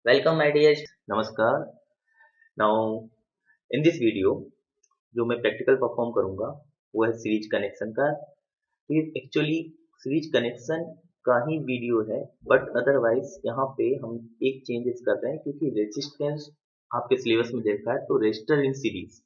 Welcome my dear. नमस्कार। Now in this video जो मैं प्रैक्टिकल परफॉर्म करूंगा वो है सीरीज कनेक्शन का। ये एक्चुअली सीरीज कनेक्शन का ही वीडियो है, बट अदरवाइज यहाँ पे हम एक चेंजेस कर रहे हैं क्योंकि रेजिस्टेंस आपके सिलेबस में देखा है तो रेजिस्टर इन सीरीज,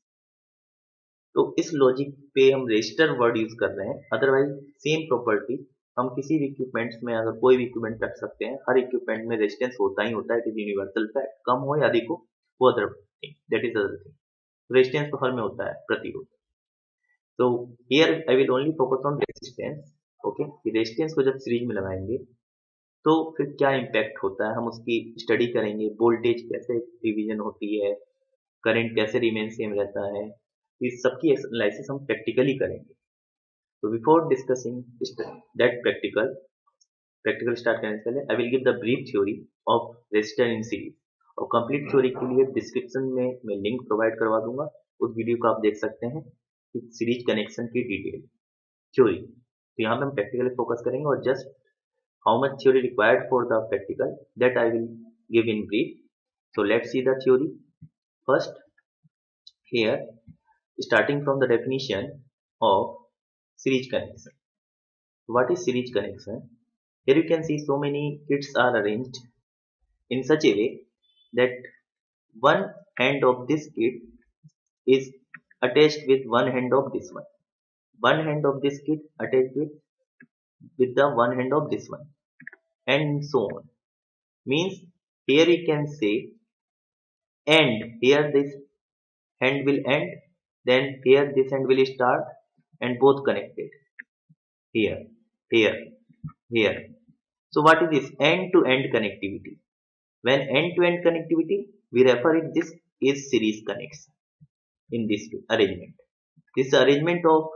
तो इस लॉजिक पे हम रेजिस्टर वर्ड यूज कर रहे हैं। अदरवाइज सेम प्रॉपर्टी हम किसी भी इक्विपमेंट्स में अगर कोई भी इक्विपमेंट रख सकते हैं। हर इक्विपमेंट में रेजिस्टेंस होता ही होता है, इट इज यूनिवर्सल फैक्ट। कम हो या अधिक हो वो other thing, that is other thing. Resistance तो हर में होता है, प्रतिरोध। तो here I will only focus on resistance. Okay, resistance को जब सीरीज में लगाएंगे तो फिर क्या इम्पैक्ट होता है हम उसकी स्टडी करेंगे। वोल्टेज कैसे डिवीजन होती है, करंट कैसे रिमेन सेम रहता है, इस सबकी एनालिसिस हम प्रैक्टिकली करेंगे। तो before discussing that practical start करने से पहले I will give the brief theory of resistor in series. और कंप्लीट थ्योरी के लिए डिस्क्रिप्शन में मैं लिंक प्रोवाइड करवा दूंगा, उस वीडियो को आप देख सकते हैं कि सीरीज कनेक्शन की डिटेल थ्योरी। तो यहाँ पे हम प्रैक्टिकली फोकस करेंगे और just how much theory required for the practical that I will give in brief. So let's see the theory. First, here, starting from the definition of series connection. What is series connection? Here you can see so many kits are arranged in such a way that one hand of this kit is attached with one hand of this one. One hand of this kit attached with the one hand of this one, and so on. Means here we can say end. Here this hand will end, then here this hand will start, and both connected. Here, here, here. So what is this? End-to-end connectivity. When end-to-end connectivity, we refer it this is series connection. In this arrangement, this arrangement of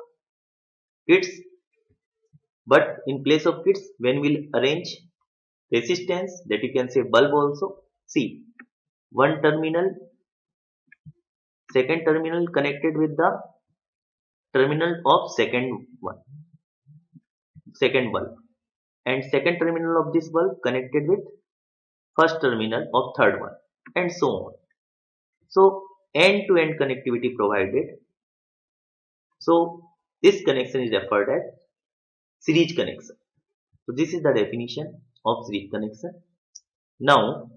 kits, but in place of kits, when we'll arrange resistance, that you can say bulb also. See, one terminal, second terminal connected with the terminal of second bulb, and second terminal of this bulb connected with first terminal of third one, and so on. So end-to-end connectivity provided. So this connection is referred as series connection. So this is the definition of series connection. Now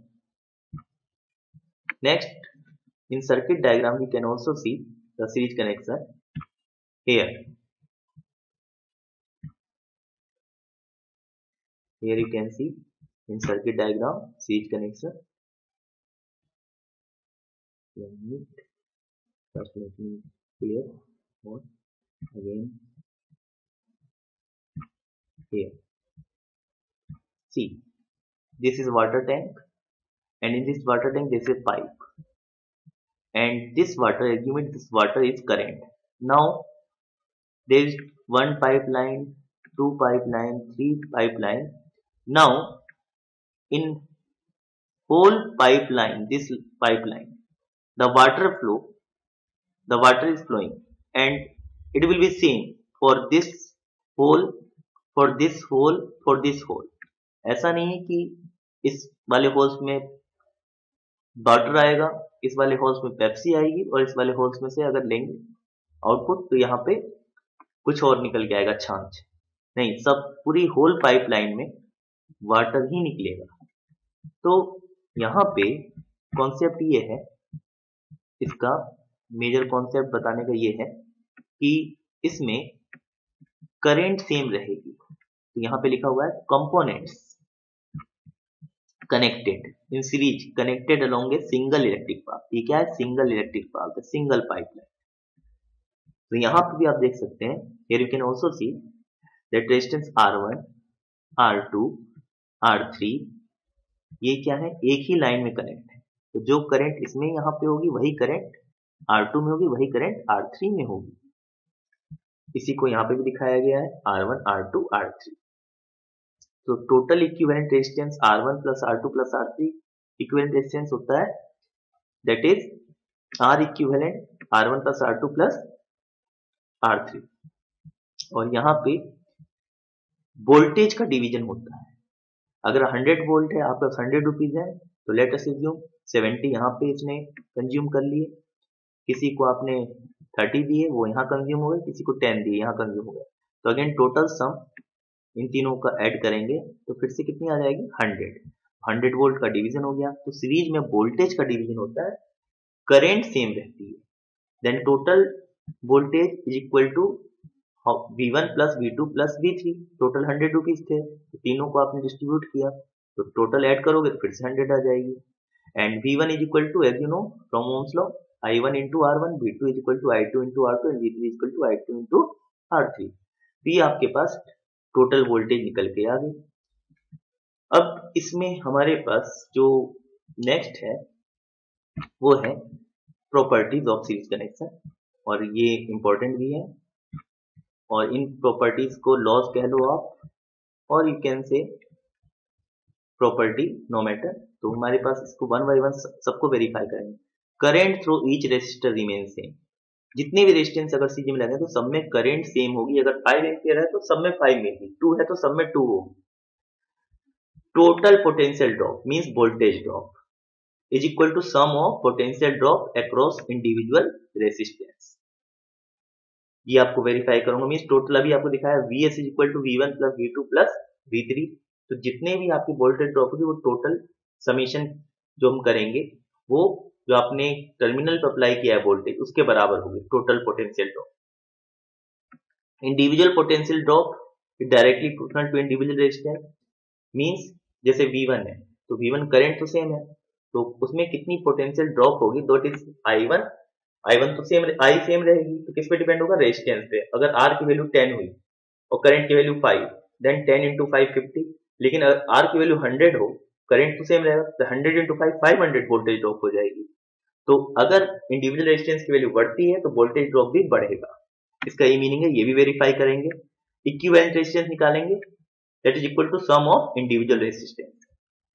next, in circuit diagram we can also see the series connection. Here you can see in circuit diagram series connection. First let me clear more again. Here, see, this is water tank, and in this water tank there is a pipe, and this water, assuming this water is current. Now there is one pipeline, two pipeline, three pipeline. Now in whole pipeline, this pipeline, the water flow, the water is flowing, and it will be same for this hole, for this hole, for this hole. ऐसा नहीं है कि इस वाले holes में water आएगा, इस वाले होल्स में पेप्सी आएगी, और इस वाले होल्स में से अगर लेंगे आउटपुट तो यहाँ पे कुछ और निकल के आएगा, छाछ नहीं। सब पूरी होल पाइपलाइन में वाटर ही निकलेगा। तो यहाँ पे कॉन्सेप्ट ये है, इसका मेजर कॉन्सेप्ट बताने का ये है कि इसमें करंट सेम रहेगी। तो यहाँ पे लिखा हुआ है components connected in series connected along a single electric path. ये क्या है? Single electric path, single pipeline. तो यहाँ पे भी आप देख सकते हैं, here you can also see that resistance R1, R2, R3 ये क्या है? एक ही लाइन में कनेक्ट है। तो जो करंट इसमें यहाँ पे होगी वही करंट R2 में होगी, वही करंट R3 में होगी। इसी को यहाँ पे भी दिखाया गया है, R1, R2, R3। तो total equivalent resistance R1 plus R2 plus R3 equivalent resistance होता है, that is R equivalent R1 plus R2 plus R3। और यहाँ पे वोल्टेज का डिवीजन होता है। अगर 100 वोल्ट है, आपका 100 रुपीज है, तो लेट अस अज्यूम 70 यहाँ पे इसने कंज्यूम कर लिए, किसी को आपने 30 दिए वो यहाँ कंज्यूम हो गए, किसी को 10 दिए यहाँ कंज्यूम हो गए। तो अगेन टोटल सम इन तीनों का ऐड करेंगे तो फिर से कितनी आ जाएगी 100 वोल्ट का डिवीजन हो गया। तो सीरीज में वोल्टेज का डिवीजन होता है, करेंट सेम रहती है, then total voltage is equal to V1 plus V2 plus V3। Total 100 rupees थे, तो तीनों को आपने डिस्ट्रीब्यूट किया तो टोटल ऐड करोगे तो फिर से 100 आ जाएगी। And V1 is equal to, as you know from Ohm's law, I1 into R1, V2 is equal to I2 into R2 and V3 is equal to I2 into R3। तो ये आपके पास total voltage निकल के आ गई। अब इसमें हमारे पास जो नेक्स्ट है वो है प्रॉपर्टीज ऑफ सीरीज कनेक्शन, और ये इंपॉर्टेंट भी है, और इन प्रॉपर्टीज को लॉज कह लो आप, और you can say property no matter. तो हमारे पास इसको वन बाय वन सबको वेरीफाई करेंगे। Current through each resistor remain same, जितने भी रेजिस्टेंस अगर सीरीज में लगे तो सब में करंट सेम होगी। अगर 5 एम्पियर है तो सब में 5 मिलेगी, 2 है तो सब में 2 होगी। Total potential drop means voltage drop is equal to sum of potential drop across individual resistance. ये आपको वेरीफाई करूंगा, मींस टोटल अभी आपको दिखाया Vs is equal to V1 plus V2 plus V3। तो जितने भी आपकी वोल्टेज ड्रॉप होगी वो टोटल समीशन जो हम करेंगे वो जो आपने टर्मिनल पर अप्लाई किया है वोल्टेज उसके बराबर होगी total potential drop. Individual potential drop directly proportional to individual resistance, means जैसे V1 है तो V1 करंट तो सेम है, तो उसमें कितनी पोटेंशियल ड्रॉप होगी, तो इट इज I1 तो सेम, I सेम रहेगी, तो किस पे डिपेंड होगा, रेजिस्टेंस पे। अगर R की वैल्यू 10 हुई और करंट की वैल्यू 5, देन 10 इंटू 5 50। लेकिन अगर R की वैल्यू 100 हो, करंट तो सेम रहेगा, तो 100 इंटू 5 500 वोल्टेज ड्रॉप हो जाएगी। तो अगर इंडिविजुअल रेजिस्टेंस की वैल्यू बढ़ती है तो वोल्टेज ड्रॉप भी बढ़ेगा। इसका ये मीनिंग है, ये भी वेरीफाई करेंगे। इक्विवेलेंट रेजिस्टेंस निकालेंगे, that is equal to sum of individual resistance.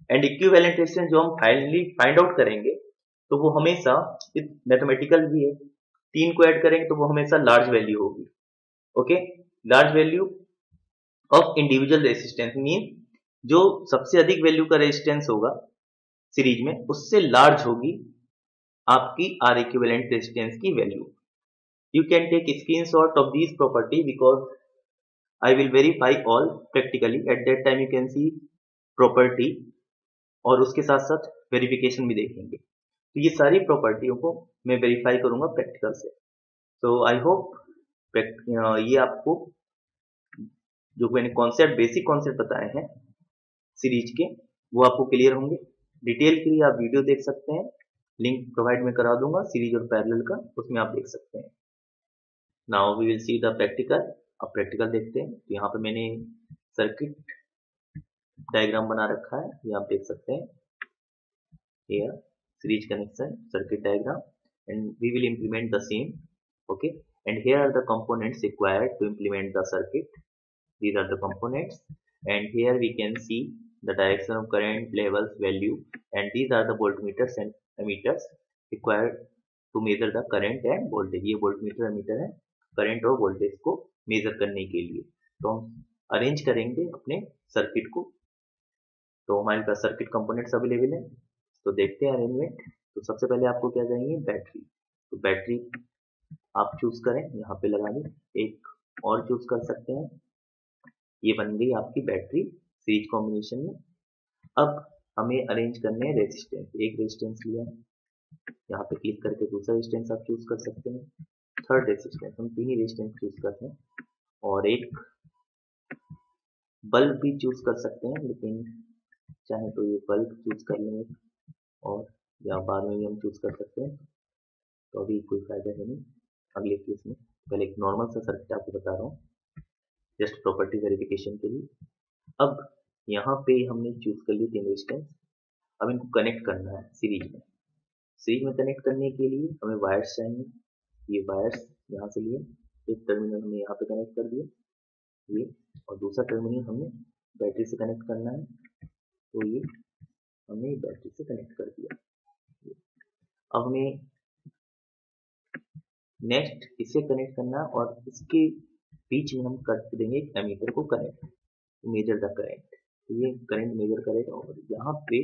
And equivalent resistance जो हम फाइनली फाइंड आउट करेंगे तो वो हमेशा मैथमेटिकल भी है, 3 को ऐड करेंगे तो वो हमेशा लार्ज वैल्यू होगी। Okay, large value of individual resistance mean जो सबसे अधिक वैल्यू का रेजिस्टेंस होगा सीरीज में उससे लार्ज होगी आपकी आर इक्विवेलेंट रेजिस्टेंस की value. You can take screenshot of this property because I will verify all practically, at that time you can see property और उसके साथ साथ वेरिफिकेशन भी देखेंगे। तो ये सारी प्रॉपर्टियों को मैं वेरीफाई करूंगा प्रैक्टिकल से। तो आई होप ये आपको जो मैंने कॉन्सेप्ट बेसिक कॉन्सेप्ट बताए हैं सीरीज के वो आपको क्लियर होंगे। डिटेल के लिए आप वीडियो देख सकते हैं, लिंक प्रोवाइड में करा दूंगा सीरीज और पैरेलल का, उसमें आप देख सकते हैं। Now we will see the practical. अब प्रैक्टिकल देखते हैं। तो यहाँ पे मैंने सर्किट डायग्राम बना रखा है, ये आप देख सकते हैं। Here series connection circuit diagram, and we will implement the same. Okay, and here are the components required to implement the circuit. These are the components, and here we can see the direction of current, levels, value, and these are the voltmeters and ammeters required to measure the current and voltage. ये voltmeter ammeter है current और voltage को measure करने के लिए। तो हम arrange करेंगे अपने सर्किट को। तो हमारे पास सर्किट कंपोनेंट्स अवेलेबल है, तो देखते हैं अरेंजमेंट। तो सबसे पहले आपको क्या चाहिए, बैटरी। तो बैटरी आप चूज करें, यहाँ पे लगा दें, एक और चूज कर सकते हैं। ये बन गई आपकी बैटरी सीरीज कॉम्बिनेशन में। अब हमें अरेंज करने हैं रेजिस्टेंस। एक रेजिस्टेंस लिया, यहाँ पे क्लिक करके दूसरा रेजिस्टेंस आप चूज कर सकते हैं। थर्ड रेजिस्टेंस, हम 3 ही रेजिस्टेंस चूज करते हैं, और एक बल्ब भी चूज कर सकते हैं, लेकिन चाहे तो ये बल्ब चूज कर लेंगे और या बाद में भी हम चूज कर सकते हैं। तो अभी कोई फायदा है नहीं अगले केस में। पहले एक नॉर्मल सा सर्किट आपको बता रहा हूँ जस्ट प्रॉपर्टी वेरिफिकेशन के लिए। अब यहाँ पे हमने चूज कर ली 3 रेजिस्टेंस। अब इनको कनेक्ट करना है सीरीज में। सीरीज में कनेक्ट करने के लिए हमें वायर्स चाहिए। ये वायर्स यहाँ से लिए, एक टर्मिनल हमने यहाँ पे कनेक्ट कर दिया ये, और दूसरा टर्मिनल हमने बैटरी से कनेक्ट करना है, तो ये हमने बैटरी से कनेक्ट कर दिया। अब हमें नेक्स्ट इसे कनेक्ट करना, और इसके बीच में हम कर देंगे एक एमीटर को कनेक्ट, मेजर द करंट। तो ये करंट मेजर करेगा और यहाँ पे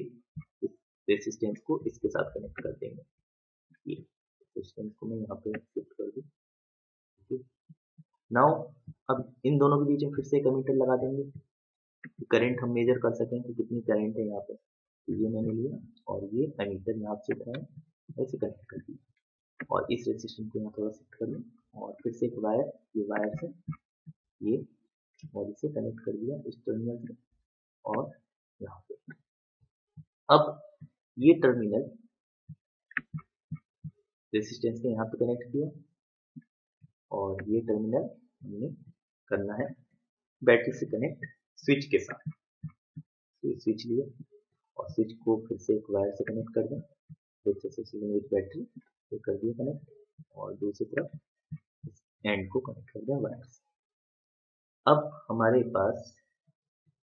इस रेसिस्टेंस को इसके साथ कनेक्ट कर देंगे। ये रेसिस्टेंस को मैं यहाँ पे शिफ्ट कर दूँ। नाउ अब इन दोनों के बीच में फिर से एक एमीटर लगा देंगे, करंट हम मेजर कर सकें कि कितनी करंट है यहाँ पे। तो ये मैंने लिया और ये एमीटर यहाँ से उठाया, ऐसे कनेक्ट कर दिया और इस रेसिस्टेंस को यहाँ थोड़ा शिफ्ट कर लूँ और फिर से एक वायर, ये वायर से ये और इसे कनेक्ट कर दिया इस टर्मिनल से और यहाँ पे। अब ये टर्मिनल रेसिस्टेंस के यहाँ पे कनेक्ट किया और ये टर्मिनल हमने करना है बैटरी से कनेक्ट स्विच के साथ। तो स्विच लिया और स्विच को फिर से एक वायर से कनेक्ट कर दें, फिर से विद बैटरी तो कर दिया कनेक्ट और दूसरी तरफ एंड को कनेक्ट कर दिया वायर से। अब हमारे पास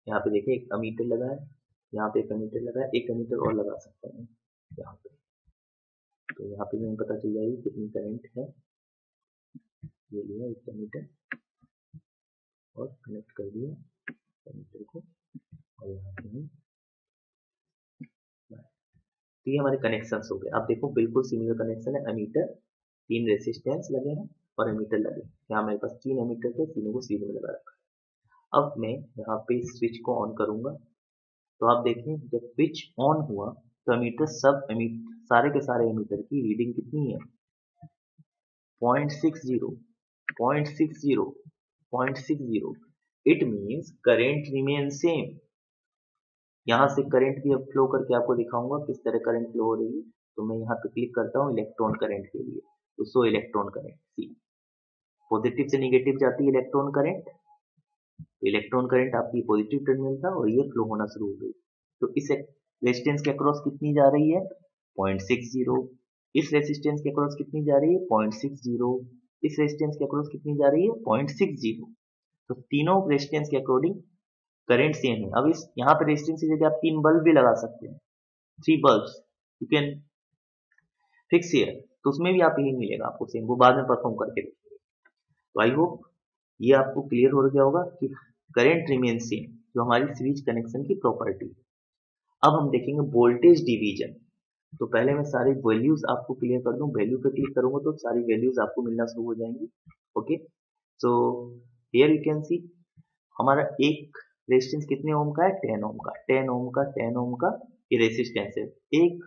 यहाँ पे देखिए एक एमीटर लगा है, यहाँ पे एक एमीटर लगा है, एक एमीटर और लगा सकते हैं यहाँ पे। तो यहाँ पे हमें पता चल जाएगी कितनी करंट है। ये लिया एक एमीटर और कनेक्ट कर दिया एमीटर को और यहाँ पे हम, तो ये हमारे कनेक्शंस हो गए। आप देखो बिल्कुल सिमिलर कनेक्शन है, एमीटर, 3 रेसिस्टेंस लगे हैं और एमीटर लगे। यहाँ मेरे पास 3 एमीटर थे, तीनों को सीरीज में लगा रखा है। अब मैं यहाँ पे स्विच को ऑन करूंगा तो आप देखें जब स्विच ऑन हुआ तो एमीटर सारे के सारे एमीटर की रीडिंग कितनी है 0.60 it means current remain same. यहाँ से करंट भी अब फ्लो करके आपको दिखाऊंगा किस तरह करंट फ्लो हो रही है। तो मैं यहाँ पे क्लिक करता हूँ इलेक्ट्रॉन करंट के लिए, तो so electron current see, positive से निगेटिव जाती है इलेक्ट्रॉन करंट, इलेक्ट्रॉन करंट आपकी पॉजिटिव टर्मिनल था और ये फ्लो होना शुरू हो गई। तो इस रेजिस्टेंस के अक्रॉस कितनी जा रही है 0.60, इस रेजिस्टेंस के अक्रॉस कितनी जा रही है 0.60, इस रेजिस्टेंस के अक्रॉस कितनी जा रही है 0.60। तो तीनों रेजिस्टेंस के अकॉर्डिंग करंट सेम है। अब इस यहाँ पे रेजिस्टेंस की जगह आप 3 बल्ब भी लगा सकते हैं, 3 bulbs you can fix here, तो उसमें भी आप यही मिलेगा आपको सेम, वो बाद में परफॉर्म करके देखेंगे। तो आई होप ये आपको क्लियर हो गया होगा कि करंट रिमेन सेम, जो हमारी सीरीज कनेक्शन की प्रॉपर्टी है। अब हम देखेंगे वोल्टेज डिवीजन। तो पहले मैं सारी वैल्यूज आपको क्लियर कर दूं, वैल्यू पे क्लिक करूंगा तो सारी वैल्यूज आपको मिलना शुरू हो जाएंगी। Okay, so here you can सी हमारा एक रेजिस्टेंस कितने ओम का है 10 ओम का, 10 ओम का, 10 ओम का ये रेजिस्टेंस है। एक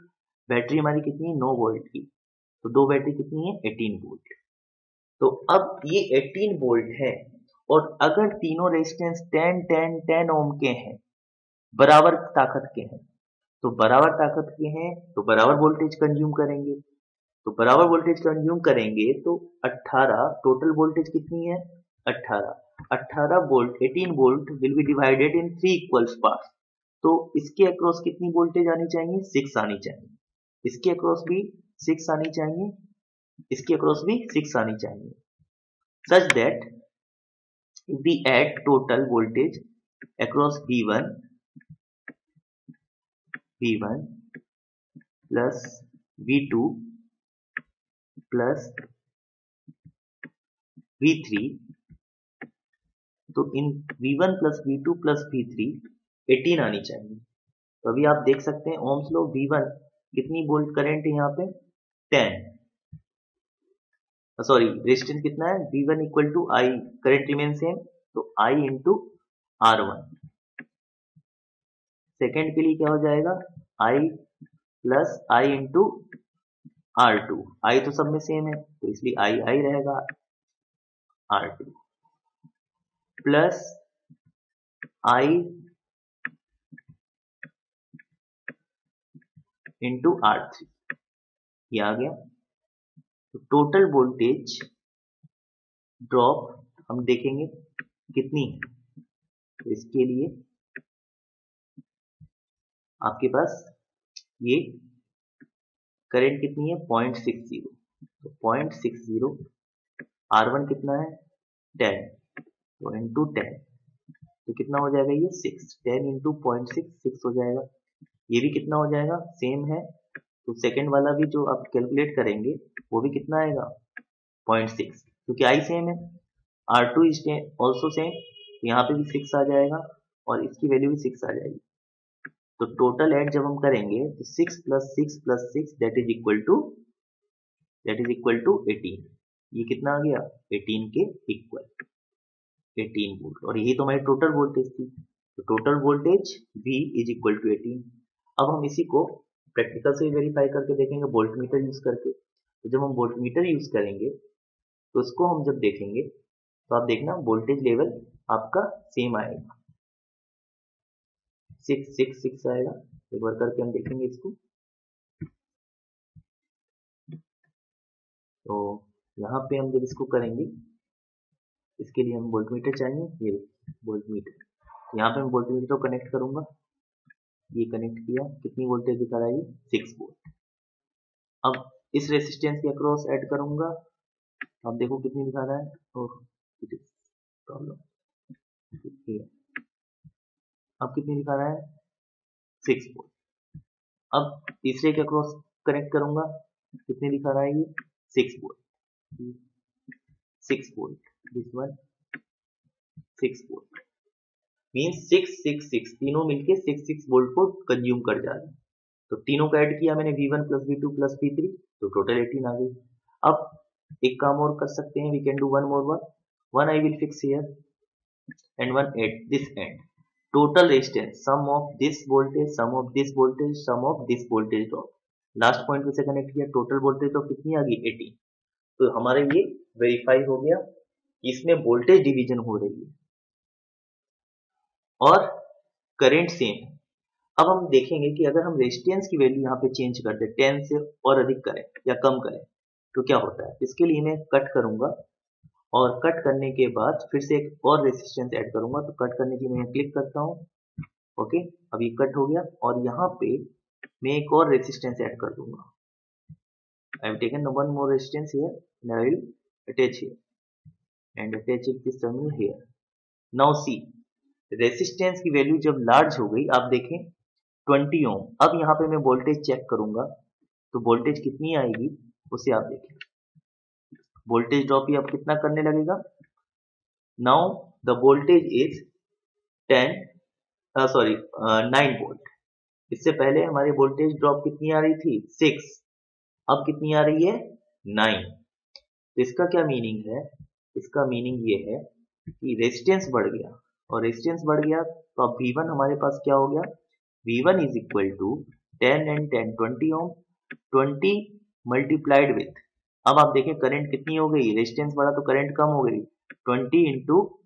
बैटरी हमारी कितनी है 9 वोल्ट की, तो 2 बैटरी कितनी है 18 वोल्ट। तो अब ये 18 वोल्ट है और अगर तीनों रेजिस्टेंस 10 10 10 ओम के हैं, बराबर ताकत के हैं, तो बराबर ताकत के हैं तो बराबर वोल्टेज कंज्यूम करेंगे, तो बराबर वोल्टेज कंज्यूम करेंगे तो 18 टोटल वोल्टेज कितनी है 18 volt, 18 volt will be divided in 3 equals parts. तो इसके अक्रॉस कितनी वोल्टेज आनी चाहिए 6 आनी चाहिए, इसके अक्रॉस भी 6 आनी चाहिए, इसके अक्रॉस भी 6 आनी चाहिए, such that if we add total voltage across V1 plus V2 plus V3, तो इन V1 plus V2 plus V3 18 आनी चाहिए। तो अभी आप देख सकते हैं ओम्स लॉ, V1 कितनी वोल्ट करंट है यहाँ पे 10, सॉरी रेजिस्टेंस कितना है V1 equal to I, current remain same, तो I इंटू R1। सेकेंड के लिए क्या हो जाएगा I plus I into R2, I तो सब में सेम है तो इसलिए I रहेगा, R2 plus I into R3, ये आ गया। तो टोटल वोल्टेज ड्रॉप हम देखेंगे कितनी है, तो इसके लिए आपके पास ये करंट कितनी है 0.60, तो 0.60 R1 कितना है 10, तो इंटू 10, तो कितना हो जाएगा ये 6, 10 इंटू 0.6 6 हो जाएगा। ये भी कितना हो जाएगा सेम है, तो सेकंड वाला भी जो आप कैलकुलेट करेंगे वो भी कितना आएगा 0.6, क्योंकि I सेम है, R2 इज ऑल्सो सेम, तो यहाँ पे भी 6 आ जाएगा और इसकी वैल्यू भी 6 आ जाएगी। तो टोटल ऐड जब हम करेंगे तो 6 + 6 + 6 दैट इज इक्वल टू 18। ये कितना आ गया? 18 के इक्वल 18 वोल्ट, और यही तो हमारी टोटल वोल्टेज थी। तो total voltage V is equal to 18। अब हम इसी को प्रैक्टिकल से वेरीफाई करके देखेंगे वोल्टमीटर यूज करके। तो जब हम वोल्टमीटर यूज करेंगे तो उसको हम जब देखेंगे तो आप देखना वोल्टेज लेवल आपका सेम आएगा, 666 आएगा। एक बार करके हम देखेंगे इसको। तो यहाँ पे हम जब इसको करेंगे, इसके लिए हम वोल्टमीटर चाहिए, ये वोल्टमीटर। यहाँ पे मैं वोल्टमीटर को कनेक्ट करूंगा, ये कनेक्ट किया, कितनी वोल्टेज दिखा रहा है? 6 वोल्ट। अब इस रेसिस्टेंस के अक्रॉस ऐड करूंगा, अब देखो कितनी दिखा रहा है। प्रॉब्लम, अब कितनी दिखा रहा है? 6 वोल्ट। अब तीसरे के अक्रॉस कनेक्ट करूंगा, कितने दिखा रहा है? ये 6 volt, 6 volt, this one 6 volt, means 666 तीनों मिलके 66 वोल्ट को कंज्यूम कर जा रहे हैं। तो तीनों का ऐड किया मैंने, V1 + V2 + V3, तो टोटल 18 आ गई। अब एक काम और कर सकते हैं, we can do one more one I will fix here and one at this end. Total resistance, sum of this voltage, sum of this voltage, sum of this voltage drop. Last point पे से connect किया, total voltage drop कितनी आ गई? 18। तो हमारे ये verify हो गया कि इसमें वोल्टेज डिवीजन हो रही है और करंट सेम है। अब हम देखेंगे कि अगर हम रेजिस्टेंस की वैल्यू यहाँ पे चेंज कर दें, 10 से और अधिक करें या कम करें, तो क्या होता है? इसके लिए मैं कट करूंगा और कट करने के बाद फिर से एक और रेजिस्टेंस ऐड करूंगा। तो कट करने के लिए मैं क्लिक करता हूँ, ओके, अब ये कट हो गया और यहाँ पे मैं एक और रेजिस्टेंस ऐड कर दूंगा। I have taken one more resistance here and I will attach here and attach it this terminal here. Now see, resistance की वैल्यू जब लार्ज हो गई, आप देखें 20 ओम। अब यहाँ पे मैं वोल्टेज चेक करूंगा तो वोल्टेज कितनी आएगी उसे आप देखें। वोल्टेज ड्रॉप ही अब कितना करने लगेगा? Now the voltage is 9 volt. इससे पहले हमारी वोल्टेज ड्रॉप कितनी आ रही थी? 6। अब कितनी आ रही है? 9। तो इसका क्या मीनिंग है? इसका मीनिंग ये है कि रेजिस्टेंस बढ़ गया, और रेजिस्टेंस बढ़ गया तो अब V1 हमारे पास क्या हो गया? V1 is equal to 10 and 10 20 ohm, 20 multiplied with, अब आप देखें करंट कितनी हो गई? रेजिस्टेंस बढ़ा तो करंट कम हो गई, 20 इंटू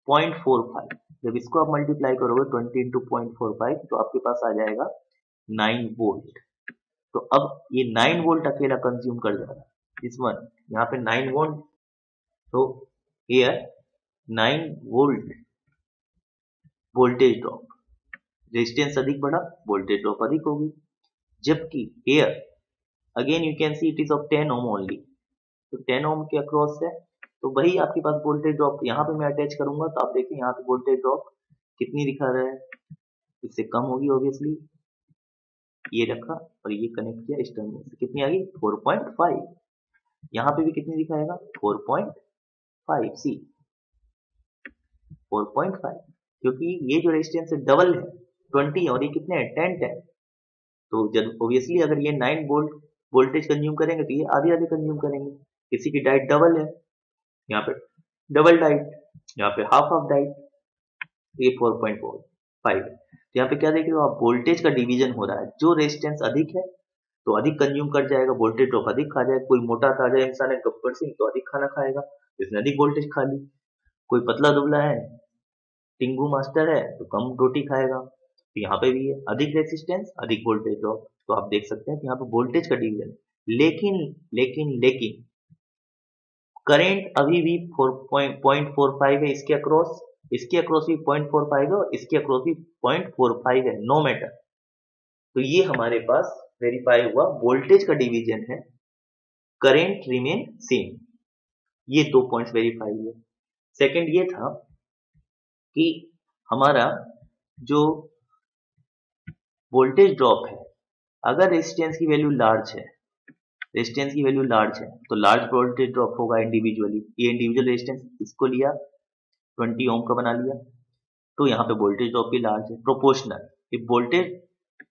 0.45। जब इसको आप मल्टीप्लाई करोगे 20 इंटू 0.45 तो आपके पास आ जाएगा 9 वोल्ट। तो अब ये 9 वोल्ट अकेला कंज्यूम कर जाएगा, इस वन यहाँ पे 9 वोल्ट। तो हियर 9 वोल्ट वोल्टेज ड्रॉप, रेजिस्टेंस अधिक बढ़ा, वोल्टेज ड्रॉप अधिक होगी। जबकि here again you can see it is of 10 ohm only, तो 10 ओम के अक्रॉस है, तो वही आपके पास वोल्टेज ड्रॉप यहाँ पे मैं अटैच करूंगा तो आप देखिए यहाँ पे वोल्टेज ड्रॉप कितनी दिखा रहा है? इससे कम होगी ऑब्वियसली। ये रखा और ये कनेक्ट किया इस टर्मिनल से, कितनी आ गई? 4.5। यहाँ पे भी कितनी दिखाएगा? 4.5। सी 4.5, क्योंकि ये जो रेजिस्टेंस है डबल है, 20 और ये कितने हैं? 10। तो जब ऑब्वियसली अगर ये 9 वोल्ट वोल्टेज कंज्यूम करेंगे तो ये आधे आधे कंज्यूम करेंगे। किसी की डाइट डबल है, यहाँ पे डबल डाइट, यहाँ पे हाफ ऑफ डाइट, ये 4.5। तो यहाँ पे क्या देख रहे हो आप? वोल्टेज का डिवीजन हो रहा है। जो रेजिस्टेंस अधिक है तो अधिक कंज्यूम कर जाएगा, वोल्टेज ड्रॉप अधिक खा जाएगा। कोई मोटा ताजा इंसान है गब्बर सिंह तो अधिक खाना खाएगा, इसने अधिक वोल्टेज खा ली। कोई पतला दुबला है, टिंगू मास्टर है तो कम रोटी खाएगा। तो यहाँ पे भी है अधिक रेजिस्टेंस अधिक वोल्टेज ड्रॉप। तो आप देख सकते हैं कि यहाँ पे वोल्टेज का डिवीजन, लेकिन करंट अभी भी 0.45 है इसके अक्रॉस, इसके अक्रॉस भी 0.45 है और इसके अक्रॉस भी 0.45 है, नो मैटर। तो ये हमारे पास वेरीफाई हुआ, वोल्टेज का डिवीजन है, करंट रिमेन सेम। ये 2 पॉइंट्स वेरीफाई हुए। सेकंड ये था कि हमारा जो वोल्टेज ड्रॉप है, अगर रेजिस्टेंस की वैल्यू लार्ज है, रेजिस्टेंस की वैल्यू लार्ज है तो लार्ज वोल्टेज ड्रॉप होगा इंडिविजुअली। ये इंडिविजुअल रेजिस्टेंस इसको लिया 20 ओम का बना लिया, तो यहाँ पे वोल्टेज ड्रॉप भी लार्ज है, proportional. If voltage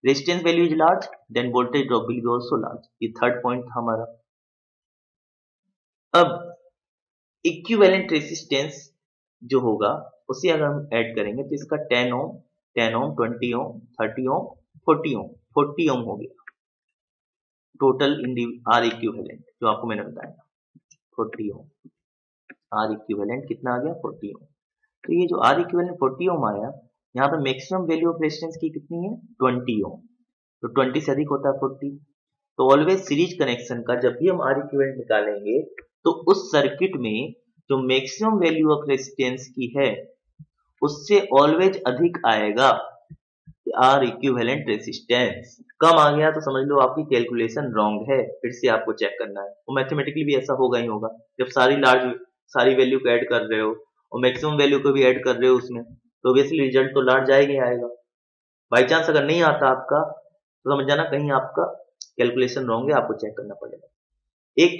resistance value is large then voltage drop will be also large. ये थर्ड पॉइंट था हमारा। अब इक्विवेलेंट रेजिस्टेंस जो होगा उसे अगर हम ऐड करेंगे तो इसका 10 ओम 20 ओम 30 ओम 40 ओम हो गया total in the R equivalent, जो आपको मैंने बताया 40 ओम। आर इक्विवेलेंट कितना आ गया 40 ओम। तो ये जो आर इक्विवेलेंट 40 ओम आया, यहाँ पे मैक्सिमम वैल्यू ऑफ रेजिस्टेंस की कितनी है 20 ओम, तो 20 से अधिक होता है 40। तो ऑलवेज सीरीज कनेक्शन का जब भी हम आर इक्विवेलेंट निकालेंगे तो उस सर्किट में जो मैक्सिमम वैल्यू ऑफ रेजिस्टेंस की है उससे ऑलवेज अधिक आएगा आर इक्विवेलेंट रेजिस्टेंस। कम आ गया तो समझ लो आपकी कैलकुलेशन रॉन्ग है, फिर से आपको चेक करना है। और मैथमेटिकली भी ऐसा होगा ही होगा, जब सारी वैल्यू को ऐड कर रहे हो और मैक्सिमम वैल्यू को भी ऐड कर रहे हो उसमें, तो ऑब्वियसली रिजल्ट तो लार्ज आएगा ही आएगा। बाई चांस अगर नहीं आता आपका तो समझ जाना कहीं आपका कैलकुलेशन रॉन्ग है, आपको चेक करना पड़ेगा। एक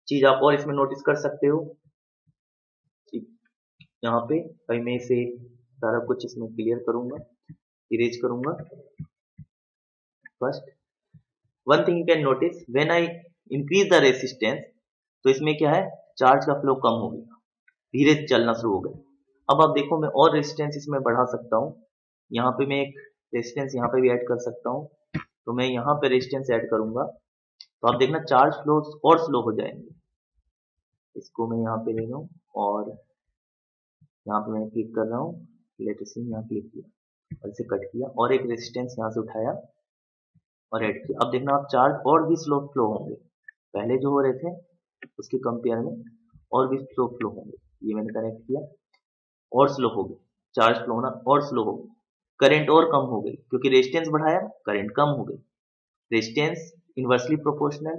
चीज आप और इसमें नोटिस कर सकते हो, यहाँ पे भाई मैं इसे सारा कुछ इसमें क्लियर करूंगा, इरेज करूंगा। First one thing you can notice, when I increase the resistance तो इसमें क्या है चार्ज का फ्लो कम हो गया, धीरे चलना शुरू हो गया। अब आप देखो मैं और रेजिस्टेंस इसमें बढ़ा सकता हूँ, यहाँ पे मैं एक रेजिस्टेंस यहाँ पे भी ऐड कर सकता हूँ। तो मैं यहाँ पे रेजिस्टेंस ऐड करूंगा तो आप देखना चार्ज फ्लो और स्लो हो जाएंगे। इसको मैं यहाँ पे ले रहा हूँ और यहाँ पे मैं क्लिक कर रहा हूँ, लेटेस्ट यहाँ क्लिक किया और इसे कट किया और एक रेजिस्टेंस यहाँ से उठाया और ऐड किया। अब देखना आप चार्ज और भी स्लो फ्लो होंगे, पहले जो हो रहे थे उसके कंपेयर में और भी स्लो फ्लो होंगे। ये मैंने कनेक्ट किया और स्लो हो गए, चार्ज फ्लो होना और स्लो हो गई, करंट और कम हो गई क्योंकि रेजिस्टेंस बढ़ाया करंट कम हो गई। Resistance inversely proportional,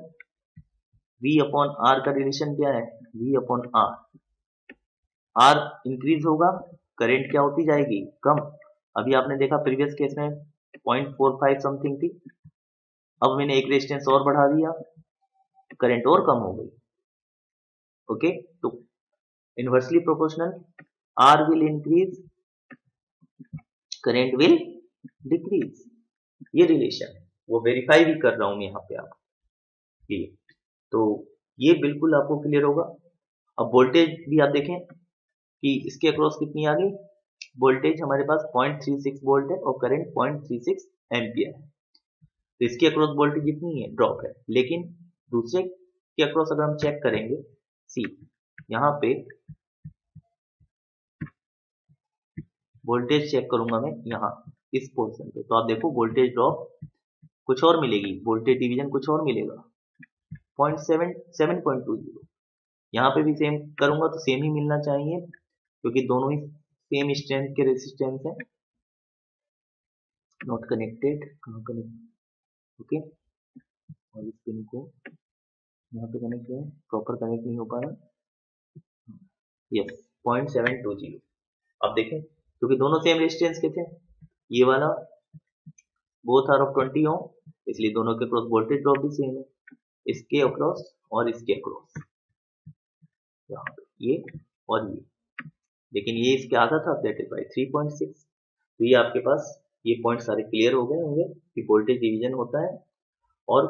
V upon R का रिलेशन क्या है V upon R. R increase होगा करंट क्या होती जाएगी कम। अभी आपने देखा प्रीवियस केस में 0.45 समथिंग थी, अब मैंने एक रेजिस्टेंस और बढ़ा दिया करंट और कम हो गई। ओके, तो inversely proportional R will increase current will decrease, ये रिलेशन है वो वेरीफाई भी कर रहा हूं मैं यहाँ पे आप ये, तो ये बिल्कुल आपको क्लियर होगा। अब वोल्टेज भी आप देखें कि इसके अक्रॉस कितनी आ गई, वोल्टेज हमारे पास 0.36 वोल्ट है और करंट 0.36 एम्पियर है। तो इसके अक्रॉस वोल्टेज कितनी है ड्रॉप है, लेकिन दूसरे के अक्रॉस अगर हम चेक करेंगे, सी यहाँ पे वोल्टेज चेक करूंगा मैं यहाँ इस पोर्शन पे, तो आप देखो वोल्टेज ड्रॉप कुछ और मिलेगी, वोल्टेज डिवीजन कुछ और मिलेगा 7.20। यहाँ पे भी सेम करूंगा तो सेम ही मिलना चाहिए क्योंकि दोनों ही सेम स्ट्रेंथ के रेजिस्टेंस है। नॉट कनेक्टेड, कहाँ कनेक्ट, ओके, और इस पिन को यहाँ पे कनेक्ट है, प्रॉपर कनेक्ट नहीं हो पा रहा, यस 0.720। अब देखें क्योंकि दोनों सेम रेजिस्टेंस के थे, ये वाला बोथ आर ऑफ 20 ओम, इसलिए दोनों के अक्रॉस वोल्टेज ड्रॉप भी सेम है, इसके अक्रॉस और इसके अक्रॉस, ये और ये, लेकिन ये इसके आधा था दैट इज बाई 3.6। तो ये आपके पास ये पॉइंट सारे क्लियर हो गए होंगे कि वोल्टेज डिवीजन होता है और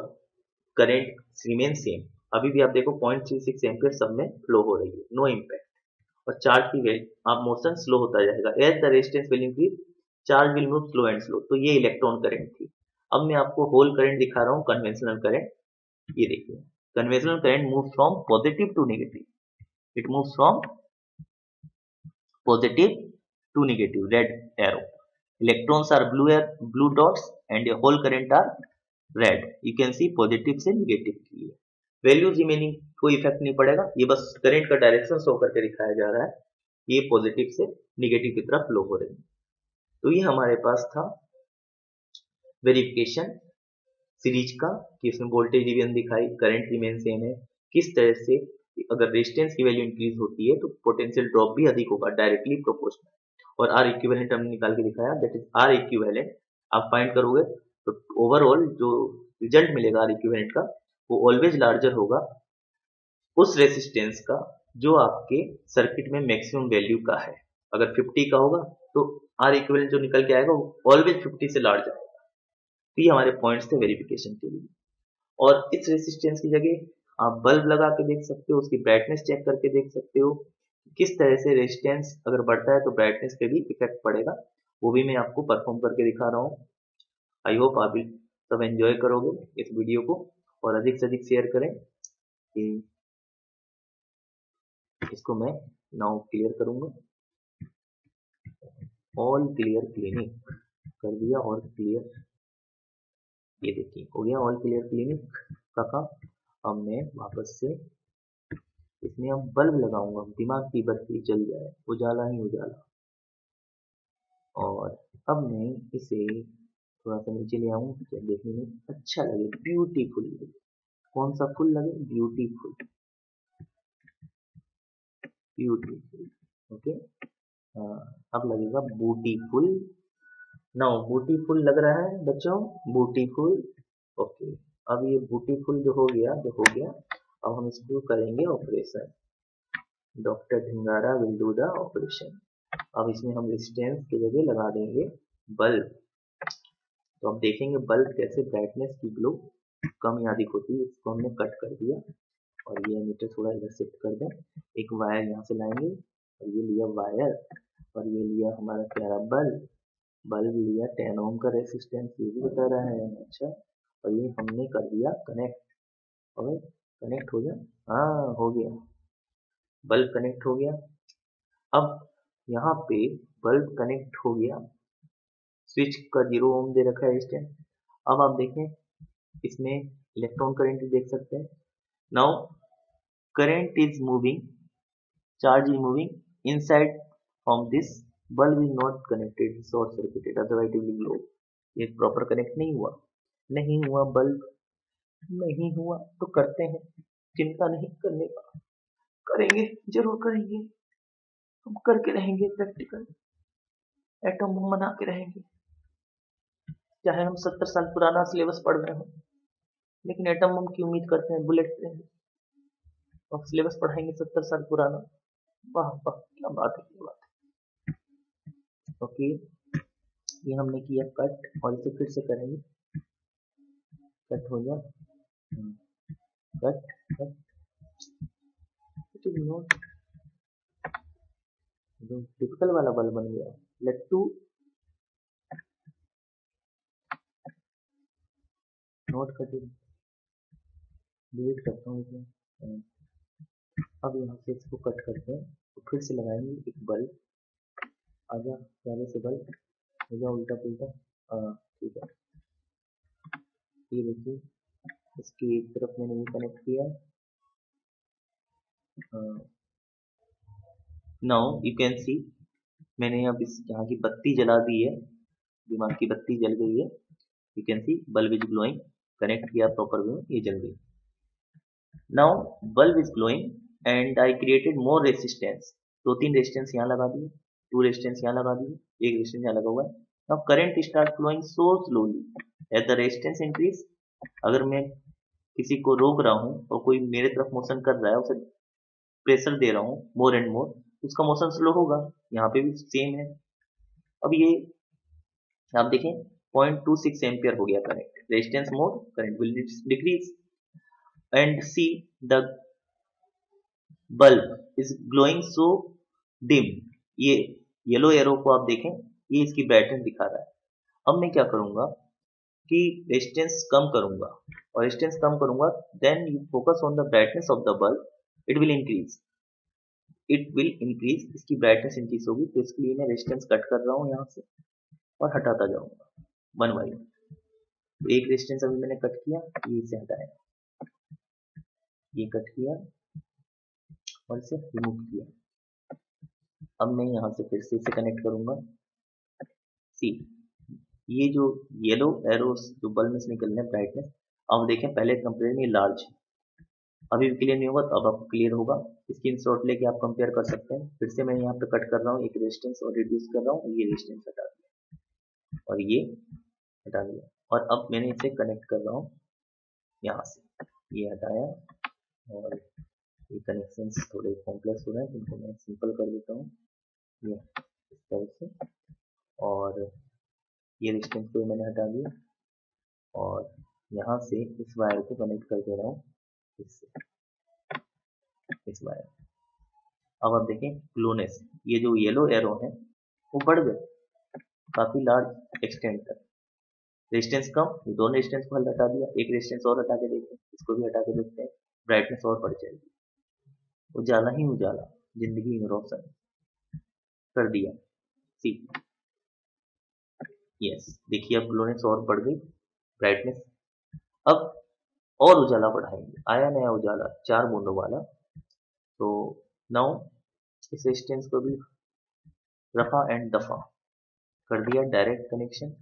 करंट रिमेन सेम। अभी भी आप देखो 0.36 एम्पियर सब में फ्लो हो रही है, नो इम्पैक्ट। और चार्ज की वेट आप मोशन स्लो होता जाएगा, as the resistance will increase charge will move slow and slow. तो ये इलेक्ट्रॉन करंट थी। अब मैं आपको होल करंट दिखा रहा हूँ, कन्वेंशनल करंट। ये देखिए conventional current move from positive to negative, it moves from positive to negative, red arrow. Electrons are blue dots and a whole current are red. You can see positive से negative की है, values remaining कोई effect नहीं पड़ेगा, ये बस current का direction show करके दिखाया जा रहा है, ये पॉजिटिव से नेगेटिव की तरफ फ्लो हो रही है। तो ये हमारे पास था वेरिफिकेशन सीरीज का कि इसमें वोल्टेज डिवीजन दिखाई, करंट रिमेन सेम है, किस तरह से अगर रेजिस्टेंस की वैल्यू इंक्रीज होती है तो पोटेंशियल ड्रॉप भी अधिक होगा, डायरेक्टली प्रोपोर्शनल। और आर इक्विवेलेंट हमने निकाल के दिखाया, दैट इज आर इक्विवेलेंट आप फाइंड करोगे तो ओवरऑल जो रिजल्ट मिलेगा आर इक्विवेलेंट का वो ऑलवेज लार्जर होगा उस रेजिस्टेंस का जो आपके सर्किट में मैक्सिमम वैल्यू का है। अगर 50 का होगा तो आर इक्विवेलेंट जो निकल के आएगा वो ऑलवेज 50 से लार्ज आएगा। तो ये हमारे पॉइंट्स थे वेरिफिकेशन के लिए। और इस रेसिस्टेंस की जगह आप बल्ब लगा के देख सकते हो, उसकी ब्राइटनेस चेक करके देख सकते हो किस तरह से रेजिस्टेंस अगर बढ़ता है तो ब्राइटनेस पे भी इफेक्ट पड़ेगा। वो भी मैं आपको परफॉर्म करके दिखा रहा हूँ। आई होप आप भी सब एंजॉय करोगे इस वीडियो को और अधिक से अधिक शेयर करें। कि इसको मैं नाउ क्लियर करूंगा। ऑल क्लियर क्लिनिक कर दिया और क्लियर, ये देखिए हो गया ऑल क्लियर क्लिनिक का काम। अब मैं वापस से इसमें अब बल्ब लगाऊंगा, दिमाग की बत्ती जल जाए, उजाला ही उजाला। और अब मैं इसे थोड़ा सा नीचे ले आऊं तो देखने में अच्छा लगे, ब्यूटीफुल लगे। कौन सा फुल लगे? Beautiful, beautiful. ओके, अब लगेगा ब्यूटीफुल। नाउ ब्यूटीफुल लग रहा है बच्चों, ब्यूटीफुल। ओके, अब ये ब्यूटीफुल जो हो गया, अब हम इसको करेंगे operation. Doctor Dhingra will do the operation. अब इसमें हम रेजिस्टेंस की जगह लगा देंगे बल्ब। तो अब देखेंगे बल्ब कैसे ब्राइटनेस की ग्लो कम या अधिक होती है। इसको हमने कट कर दिया और ये एमीटर थोड़ा इधर शिफ्ट कर दें। एक वायर यहाँ से लाएंगे और ये लिया वायर और ये लिया हमारा प्यारा बल्ब। बल्ब लिया 10 ओम का रेसिस्टेंस, ये भी बता रहा है। अच्छा, और ये हमने कर दिया कनेक्ट। और कनेक्ट हो गया, हाँ हो गया, बल्ब कनेक्ट हो गया। अब यहाँ पे बल्ब कनेक्ट हो गया, स्विच का 0 ओम दे रखा है इस टाइम। अब आप देखें इसमें इलेक्ट्रॉन करंट देख सकते हैं। Now current is moving, charge is moving inside from this bulb is not connected, short circuited, otherwise it will glow. ये प्रॉपर कनेक्ट नहीं हुआ बल्ब नहीं हुआ तो करते हैं, चिंता नहीं करने का, करेंगे, जरूर करेंगे, हम करके रहेंगे प्रैक्टिकल, एटम बम बना के रहेंगे। चाहे हम 70 साल पुराना सिलेबस पढ़ रहे हो, लेकिन एटम बम की उम्मीद करते हैं, बुलेट ट्रेन और सिलेबस पढ़ाएंगे 70 साल पुराना। वाह वाह, क्या बात है, क्या बात है। ओके, ये हमने किया कट और इसे फिर से करेंगे। कट हो गया, cut cut, it is not जो टिपिकल वाला बल्ब बन गया। लट्टू नोट कटिंग डिलीट करता हूँ इसे। अब यहाँ से इसको कट करते हैं तो फिर से लगाएंगे एक बल्ब। आजा पहले से बल्ब हो गया उल्टा पुल्टा, हाँ ठीक है। ये देखिए इसकी एक तरफ मैंने ये कनेक्ट किया। नाउ यू कैन सी मैंने अब इस यहाँ की बत्ती जला दी है, दिमाग की बत्ती जल गई है। You can C bulb is glowing, connect किया प्रॉपर वे में, ये जल गई। Now bulb is glowing and I created more resistance. दो तीन रेजिस्टेंस यहाँ लगा दिए, 2 रेजिस्टेंस यहाँ लगा दिए, एक रेजिस्टेंस यहाँ लगा हुआ है। Now current start flowing so slowly at the resistance increase. अगर मैं किसी को रोक रहा हूँ और कोई मेरे तरफ मोशन कर रहा है, उसे प्रेशर दे रहा हूँ मोर एंड मोर, उसका मोशन स्लो होगा। यहाँ पे भी सेम है। अब ये आप देखें 0.26 एम्पियर हो गया current, resistance more current will decrease and see the bulb is glowing so dim. ये येलो एरो को आप देखें, ये इसकी ब्राइटनेस दिखा रहा है। अब मैं क्या करूंगा कि रेजिस्टेंस कम करूंगा, और रेजिस्टेंस कम करूंगा then you focus on the brightness of the bulb, it will increase, इसकी ब्राइटनेस इंक्रीज होगी। तो इसके लिए मैं रेजिस्टेंस कट कर रहा हूँ यहाँ से और हटाता जाऊंगा वन बाई वन। तो एक रेजिस्टेंस अभी मैंने कट किया, ये इसे हटाया, ये कट किया और इसे रिमूव किया। अब मैं यहाँ से फिर से इसे कनेक्ट करूंगा। सी ये जो येलो एरोस जो बल्ब में से निकल रहे हैं ब्राइटनेस, अब देखें पहले कंपेयर में लार्ज है, अभी भी क्लियर नहीं होगा तो अब आपको क्लियर होगा। स्क्रीनशॉट लेके आप कंपेयर कर सकते हैं। फिर से मैं यहाँ पे कट कर रहा हूँ एक रेजिस्टेंस और रिड्यूस कर रहा हूँ, ये रेजिस्टेंस हटा दिया और ये हटा दिया। और अब मैंने इसे कनेक्ट कर रहा हूँ यहाँ से, ये हटाया और ये कनेक्शंस थोड़े कॉम्प्लेक्स हो रहे हैं, जिनको मैं सिंपल कर देता हूँ ये इस तरह से। और ये रेजिस्टेंस को मैंने हटा दिया और यहाँ से इस वायर को कनेक्ट कर दे रहा हूँ इससे, इस वायर। अब आप देखें ग्लोनेस, ये जो येलो एरो है वो बढ़ गए काफी लार्ज एक्सटेंट तक। रेजिस्टेंस कम, दोनों रेजिस्टेंस को हटा दिया, एक रेजिस्टेंस और हटा के देखते हैं, इसको भी हटा के देखते हैं, ब्राइटनेस और बढ़ जाएगी। उजाला ही उजाला, जिंदगी में रोशन कर दिया। सी यस, देखिए अब ग्लोनेस और बढ़ गई, ब्राइटनेस। अब और उजाला बढ़ाएंगे, आया नया उजाला 4 बूंदों वाला। तो नाउ इस रेजिस्टेंस को भी रफा एंड दफा कर दिया, डायरेक्ट कनेक्शन।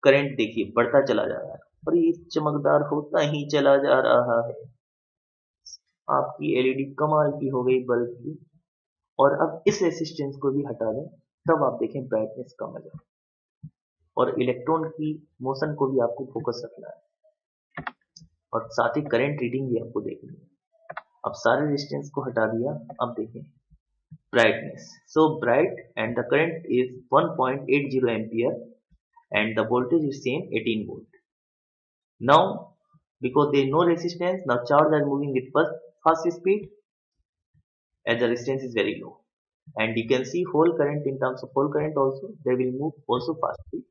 करंट देखिए बढ़ता चला जा रहा है और ये चमकदार होता ही चला जा रहा है। आपकी एलईडी कमाल की हो गई बल्ब की। और अब इस रेसिस्टेंस को भी हटा दें, तब आप देखें ब्राइटनेस कम हो जाए। और इलेक्ट्रॉन की मोशन को भी आपको फोकस रखना है और साथ ही करंट रीडिंग भी आपको देखनी है। अब सारे रेजिस्टेंस को हटा दिया, अब देखें brightness. So bright and the current is 1.80 ampere and the voltage is same 18 volt. Now because there is no resistance, now charge are moving with fast speed as the resistance is very low. And you can see whole current, in terms of whole current also, they will move also fastly.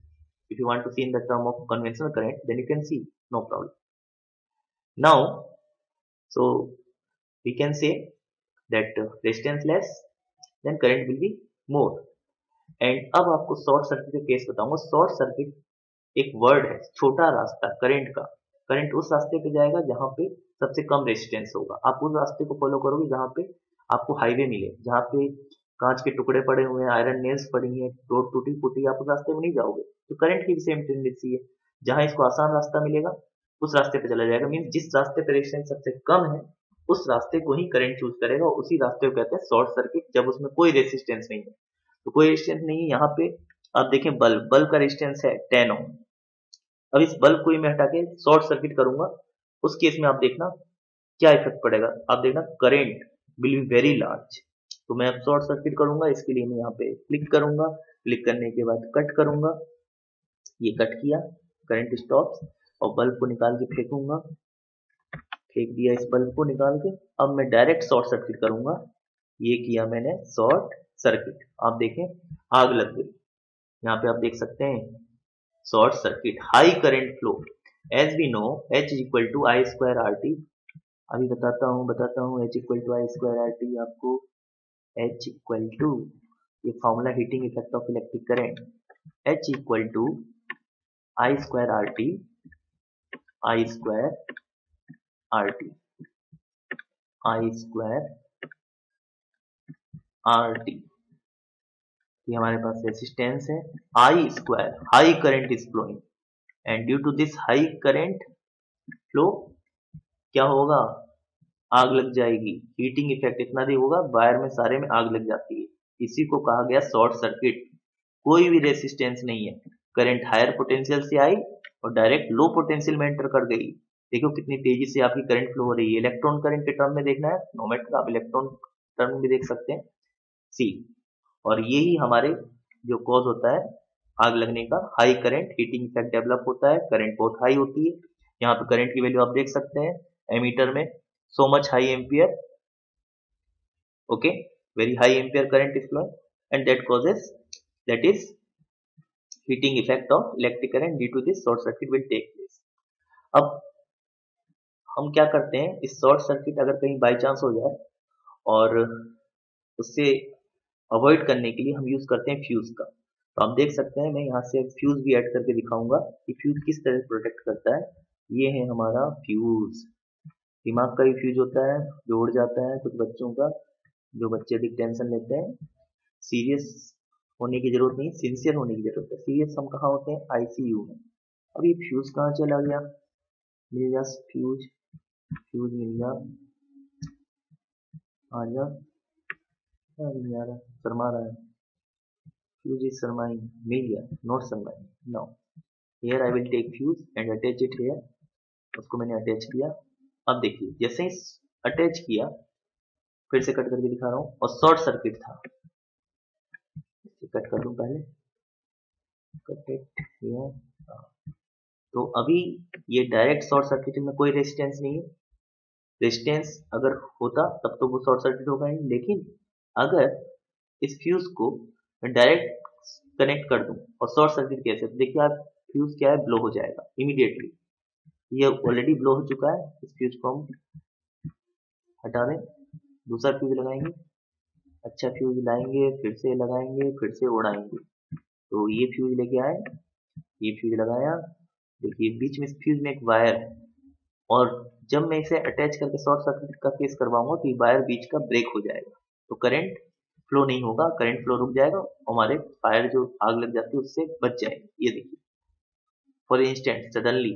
If you want to see in the term of conventional current, then you can see, no problem. Now, so we can say that resistance less, then current will be more. And अब आपको short circuit का case बताऊंगा। Short circuit एक word है, छोटा रास्ता current का। Current उस रास्ते पे जाएगा जहां पे सबसे कम रेजिस्टेंस होगा। आप उस रास्ते को फॉलो करोगे जहां पे आपको हाईवे मिले, जहां पे कांच के टुकड़े पड़े हुए हैं, आयरन नेल्स पड़ी हैं, रोड टूटी फूटी, आप उस रास्ते में नहीं जाओगे। तो करंट की भी सेम टेंडेंसी है, जहां इसको आसान रास्ता मिलेगा उस रास्ते पे चला जाएगा। मीन्स जिस रास्ते पे रेजिस्टेंस सबसे कम है उस रास्ते को ही करंट चूज करेगा, और उसी रास्ते को कहते हैं शॉर्ट सर्किट, जब उसमें कोई रेजिस्टेंस नहीं है। तो कोई रेजिस्टेंस नहीं है यहाँ पे। आप देखें बल्ब का रेजिस्टेंस है 10 ओम। अब इस बल्ब को ही मैं हटा के शॉर्ट सर्किट करूंगा, उस केस में आप देखना क्या इफेक्ट पड़ेगा। आप देखना current will be very large. तो मैं अब शॉर्ट सर्किट करूंगा, इसके लिए मैं यहाँ पे क्लिक करूंगा, क्लिक करने के बाद कट करूंगा, ये कट किया, करंट स्टॉप्स, और बल्ब को निकाल के फेंकूंगा, फेंक दिया इस बल्ब को निकाल के। अब मैं डायरेक्ट शॉर्ट सर्किट करूंगा, ये किया मैंने शॉर्ट सर्किट। आप देखें आग लग गई, यहाँ पे आप देख सकते हैं short circuit, high current flow. As we know H is equal to I square R T. अभी बताता हूँ H equal to I square R T आपको। H इक्वल टू, ये formula heating effect of electric current, H equal to I square R T, I square R T, I square R T. ये हमारे पास resistance है, I square, high current is flowing, and due to this high current flow क्या होगा, आग लग जाएगी। Heating effect इतना भी होगा, वायर में सारे में आग लग जाती है। इसी को कहा गया शॉर्ट सर्किट। कोई भी रेसिस्टेंस नहीं है, करंट हायर पोटेंशियल से आई और डायरेक्ट लो पोटेंशियल में एंटर कर गई। देखो कितनी तेजी से आपकी करंट फ्लो हो रही है। इलेक्ट्रॉन करंट के टर्म में देखना है, नो मैटर, आप इलेक्ट्रॉन टर्म भी देख सकते हैं। सी, और यही हमारे जो कॉज होता है आग लगने का, high current, heating effect develop होता है, करंट बहुत हाई होती है। यहाँ पे करंट की वैल्यू आप देख सकते हैं एमीटर में, so much high ampere, okay, very high ampere current is flowing, and that causes, that is heating effect of electric current, due to this short circuit will take place. अब हम क्या करते हैं, इस शॉर्ट सर्किट अगर कहीं by chance हो जाए और उससे अवॉइड करने के लिए हम यूज करते हैं फ्यूज का। तो आप देख सकते हैं, मैं यहाँ से फ्यूज भी ऐड करके दिखाऊंगा कि फ्यूज किस तरह प्रोटेक्ट करता है। ये है हमारा फ्यूज। दिमाग का भी फ्यूज होता है जो उड़ जाता है कुछ बच्चों का, जो बच्चे अधिक टेंशन लेते हैं। सीरियस होने की जरूरत नहीं, सिंसियर होने की जरूरत है। सीरियस हम कहाँ होते हैं, आईसीयू में। अब ये फ्यूज कहाँ चला गया, मिल जा फ्यूज, फ्यूज मिल जा, आ जा, नहीं आ रहा, शर्मा रहा है, फ्यूज इज शर्माइंग, मिल गया, नॉट शर्माइंग, no. Here I will take fuse and attach it here. उसको मैंने अटैच किया। अब देखिए जैसे ही अटैच किया, फिर से कट करके दिखा रहा हूं, और शॉर्ट सर्किट था, कट कर दूं पहले, कट इट हियर। तो अभी ये डायरेक्ट शॉर्ट सर्किट में कोई रेजिस्टेंस नहीं है। रेजिस्टेंस अगर होता तब तो वो शॉर्ट सर्किट होगा ही, लेकिन अगर इस फ्यूज को मैं डायरेक्ट कनेक्ट कर दूं और शॉर्ट सर्किट कैसे, तो देखिए आप फ्यूज क्या है, ब्लो हो जाएगा इमीडिएटली। ये ऑलरेडी ब्लो हो चुका है। इस फ्यूज को हम हटा दें, दूसरा फ्यूज लगाएंगे, अच्छा फ्यूज लाएंगे, फिर से लगाएंगे, फिर से उड़ाएंगे। तो ये फ्यूज लेके आए, ये फ्यूज लगाया, देखिए बीच में इस फ्यूज में एक वायर है, और जब मैं इसे अटैच करके शॉर्ट सर्किट का केस करवाऊंगा तो ये वायर बीच का ब्रेक हो जाएगा, तो करंट फ्लो नहीं होगा, करंट फ्लो रुक जाएगा, हमारे फायर जो आग लग जाती है उससे बच जाएगी। ये देखिए for instant suddenly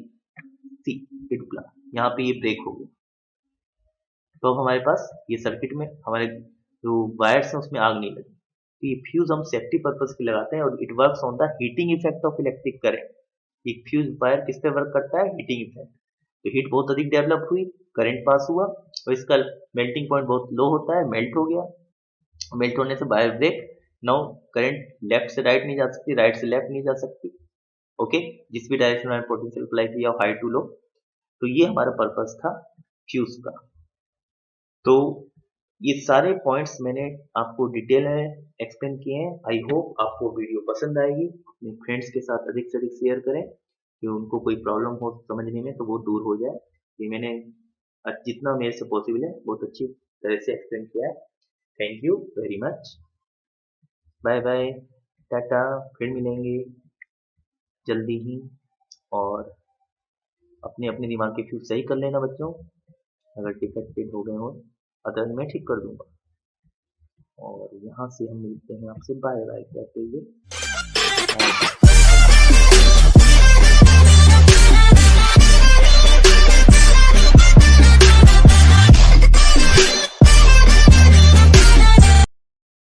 see it blah, यहाँ पे ये ब्रेक हो गया। तो अब हमारे पास ये सर्किट में हमारे जो वायर्स हैं उसमें आग नहीं लगी। तो ये फ्यूज हम सेफ्टी पर्पज के लगाते हैं और it works on the heating effect of electric current. ये फ्यूज वायर किस पे वर्क करता है, हीटिंग इफेक्ट। तो हीट बहुत अधिक डेवलप हुई, करंट पास हुआ और इसका मेल्टिंग पॉइंट बहुत लो होता है, मेल्ट हो गया। मेल्ट होने से wire break, now current left से राइट नहीं जा सकती, राइट से लेफ्ट नहीं जा सकती। ओके, जिस भी डायरेक्शन में पोटेंशियल अप्लाई किया हाई टू लो। तो ये हमारा पर्पस था फ्यूज का। तो ये सारे पॉइंट्स मैंने आपको डिटेल में एक्सप्लेन किए हैं। आई होप आपको वीडियो पसंद आएगी। अपने फ्रेंड्स के साथ अधिक से अधिक शेयर करें कि उनको कोई प्रॉब्लम हो समझने में तो वो दूर हो जाए। ये मैंने जितना मेरे से पॉसिबल है बहुत अच्छी तरह से एक्सप्लेन किया है। Thank you very much, bye bye, टाटा, फिर मिलेंगे जल्दी ही। और अपने अपने दिमाग के फ्यूज सही कर लेना बच्चों, अगर डिफेक्टेड हो गए हो, अदर मैं ठीक कर दूंगा। और यहाँ से हम मिलते हैं आपसे, बाय बाय कहते हुए।